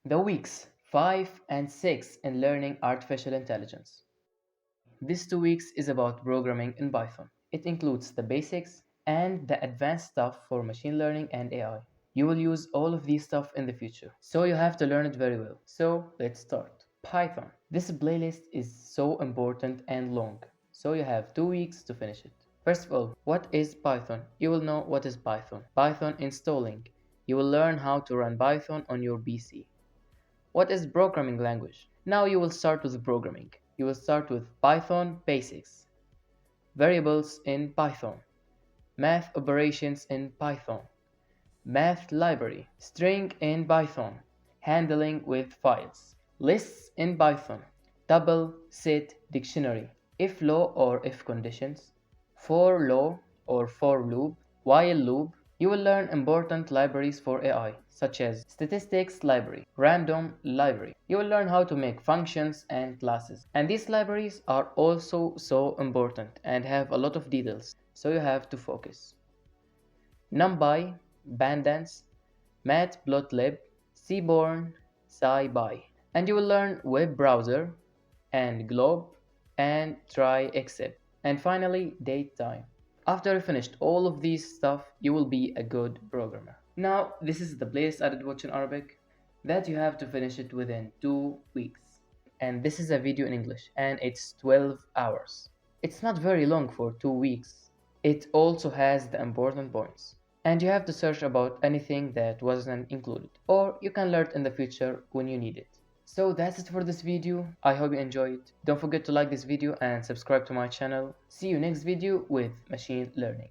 The weeks 5 and 6 in learning artificial intelligence. This 2 weeks is about programming in Python. It includes the basics and the advanced stuff for machine learning and AI. You will use all of these stuff in the future, so you have to learn it very well. So let's start. Python. This playlist is so important and long, so you have 2 weeks to finish it. First of all, what is Python? You will know what is Python. Python installing. You will learn how to run Python on your PC. What is programming language? Now you will start with programming. You will start with Python basics, variables in Python, math operations in Python, math library, string in Python, handling with files, lists in Python, double, set, dictionary, if law or if conditions, for law or for loop, while loop. You will learn important libraries for AI, such as statistics library, random library. You will learn how to make functions and classes. And these libraries are also so important and have a lot of details, so you have to focus. NumPy, Bandance, Matplotlib, Seaborn, SciPy. And you will learn web browser and globe and try except. And finally, date time. After you finished all of these stuff, you will be a good programmer. Now, this is the playlist I did watch in Arabic that you have to finish it within 2 weeks. And this is a video in English and it's 12 hours. It's not very long for 2 weeks. It also has the important points. And you have to search about anything that wasn't included. Or you can learn in the future when you need it. So that's it for this video. I hope you enjoyed. Don't forget to like this video and subscribe to my channel. See you next video with machine learning.